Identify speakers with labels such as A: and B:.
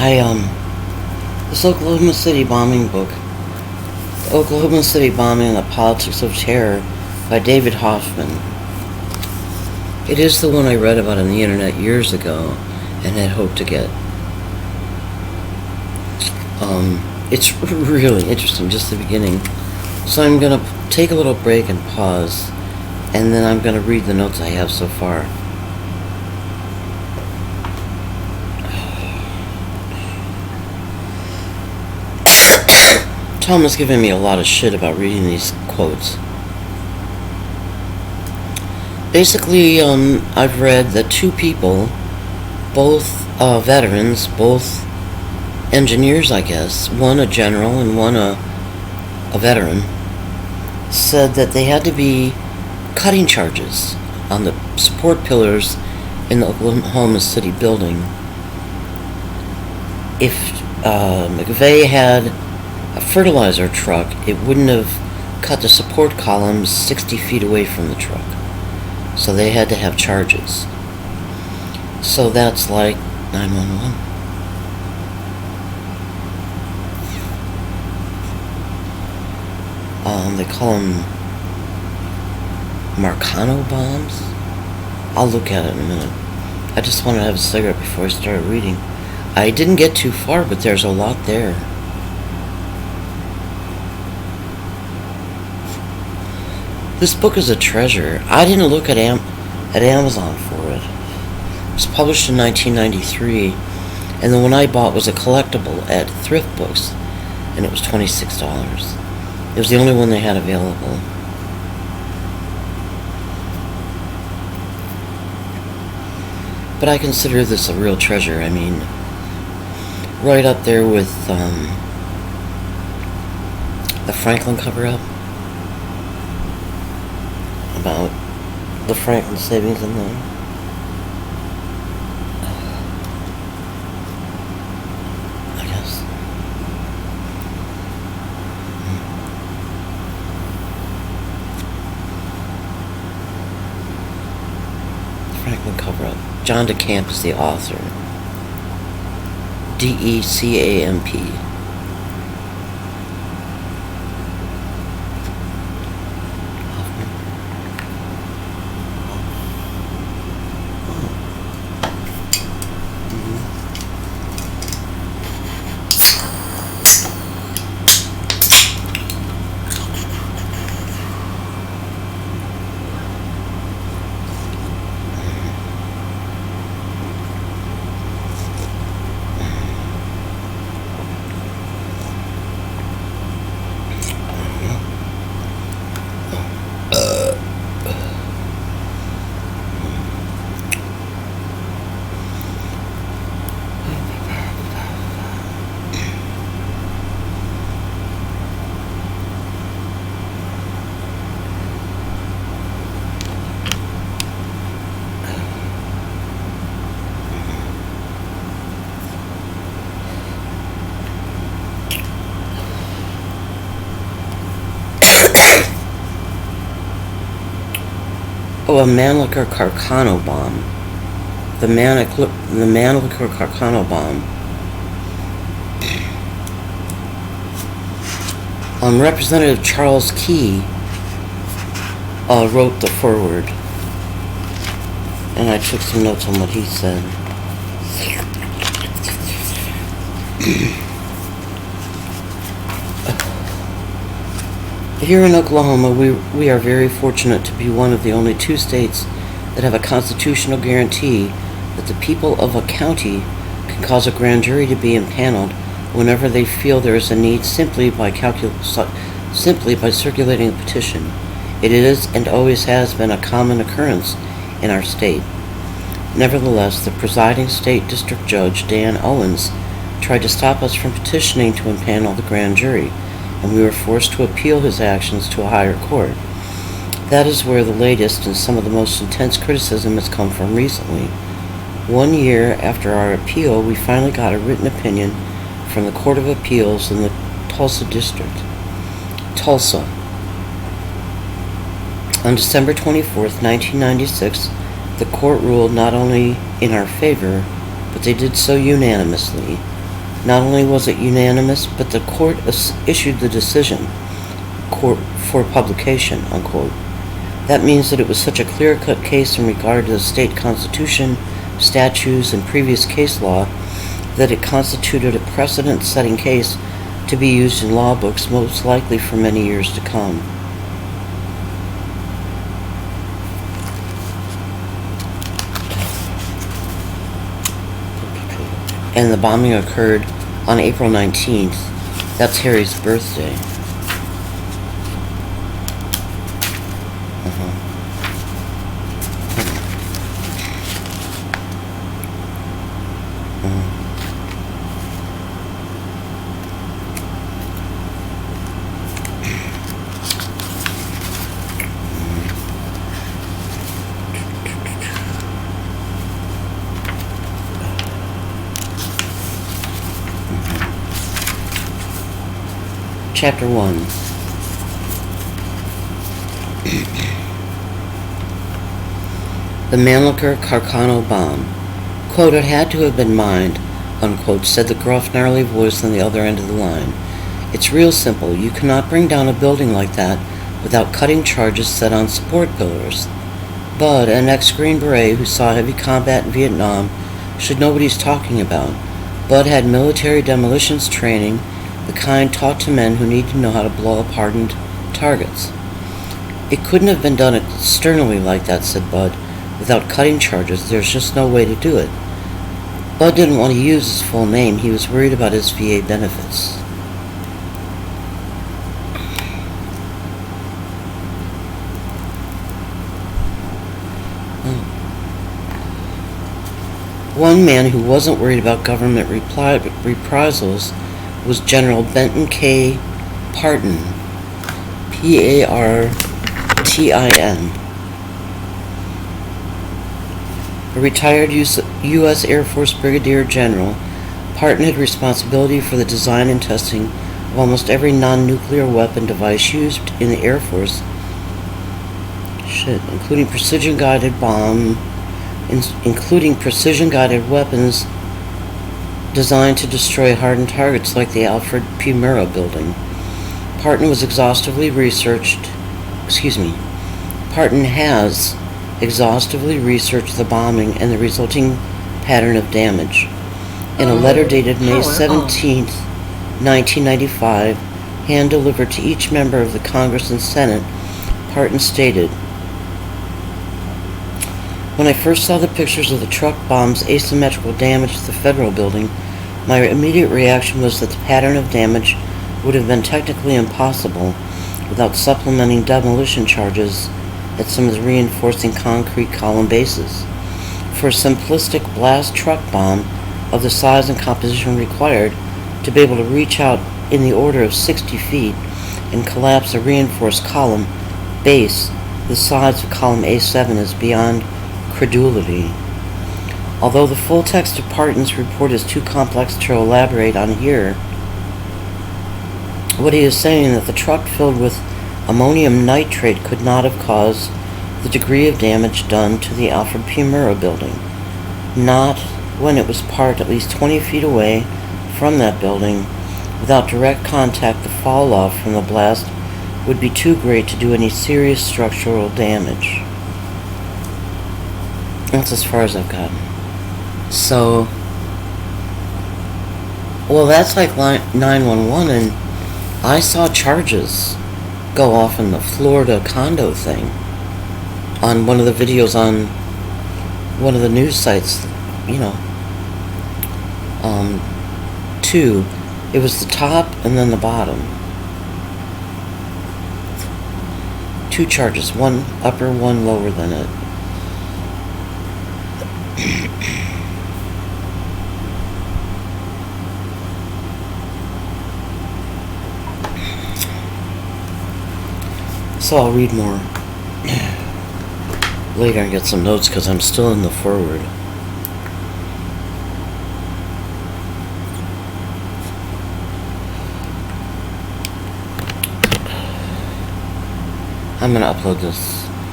A: This Oklahoma City bombing book, The Oklahoma City Bombing and the Politics of Terror by David Hoffman. It is the one I read about on the internet years ago and had hoped to get. It's really interesting, just the beginning. So I'm going to take a little break and pause, and then I'm going to read the notes I have so far. Tom is giving me a lot of shit about reading these quotes. Basically, I've read that two people, both veterans, both engineers, I guess, one a general and one a veteran, said that they had to be cutting charges on the support pillars in the Oklahoma City building. If McVeigh had a fertilizer truck, it wouldn't have cut the support columns 60 feet away from the truck. So they had to have charges. So that's like 911. They call them Marcano bombs. I'll look at it in a minute. I just wanted to have a cigarette before I started reading. I didn't get too far, but there's a lot there. This book is a treasure. I didn't look at Amazon for it. It was published in 1993, and the one I bought was a collectible at Thrift Books, and it was $26. It was the only one they had available. But I consider this a real treasure. I mean, right up there with the Franklin cover-up about the Franklin savings and loan. I guess. Franklin cover-up. John DeCamp is the author. DECAMP. A Mannlicher Carcano bomb. The Mannlicher Carcano bomb. Representative Charles Key wrote the foreword, and I took some notes on what he said. Here in Oklahoma, we are very fortunate to be one of the only two states that have a constitutional guarantee that the people of a county can cause a grand jury to be impaneled whenever they feel there is a need simply by circulating a petition. It is and always has been a common occurrence in our state. Nevertheless, the presiding state district judge, Dan Owens, tried to stop us from petitioning to impanel the grand jury, and we were forced to appeal his actions to a higher court. That is where the latest and some of the most intense criticism has come from recently. 1 year after our appeal, we finally got a written opinion from the Court of Appeals in the Tulsa District. Tulsa. On December 24th, 1996, the court ruled not only in our favor, but they did so unanimously. Not only was it unanimous, but the court issued the decision for publication, unquote. That means that it was such a clear-cut case in regard to the state constitution, statutes, and previous case law that it constituted a precedent-setting case to be used in law books most likely for many years to come. And the bombing occurred on April 19th. That's Harry's birthday. Chapter 1. The Mannlicher-Carcano bomb. Quote, "It had to have been mined," unquote, said the gruff, gnarly voice on the other end of the line. "It's real simple. You cannot bring down a building like that without cutting charges set on support pillars. Bud, an ex-Green Beret who saw heavy combat in Vietnam, should know what he's talking about. Bud had military demolitions training, the kind taught to men who need to know how to blow up hardened targets. It couldn't have been done externally like that," said Bud. "Without cutting charges, there's just no way to do it." Bud didn't want to use his full name. He was worried about his VA benefits. One man who wasn't worried about government reprisals was General Benton K. Parton, Partin. A retired U.S. Air Force Brigadier General, Parton had responsibility for the design and testing of almost every non-nuclear weapon device used in the Air Force, including precision-guided weapons designed to destroy hardened targets like the Alfred P. Murrah building. Parton has exhaustively researched the bombing and the resulting pattern of damage. In a letter dated May 17, 1995, hand-delivered to each member of the Congress and Senate, Parton stated, "When I first saw the pictures of the truck bomb's asymmetrical damage to the federal building, my immediate reaction was that the pattern of damage would have been technically impossible without supplementing demolition charges at some of the reinforcing concrete column bases. For a simplistic blast truck bomb of the size and composition required to be able to reach out in the order of 60 feet and collapse a reinforced column base the size of column A7 is beyond credulity. Although the full text of Parton's report is too complex to elaborate on here, what he is saying that the truck filled with ammonium nitrate could not have caused the degree of damage done to the Alfred P. Murrah building. Not when it was parked at least 20 feet away from that building. Without direct contact, the fall off from the blast would be too great to do any serious structural damage." That's as far as I've gotten. So, well, that's like 911, and I saw charges go off in the Florida condo thing on one of the videos on one of the news sites, two. It was the top and then the bottom. 2 charges, one upper, one lower than it. So I'll read more later and get some notes because I'm still in the foreword. I'm going to upload this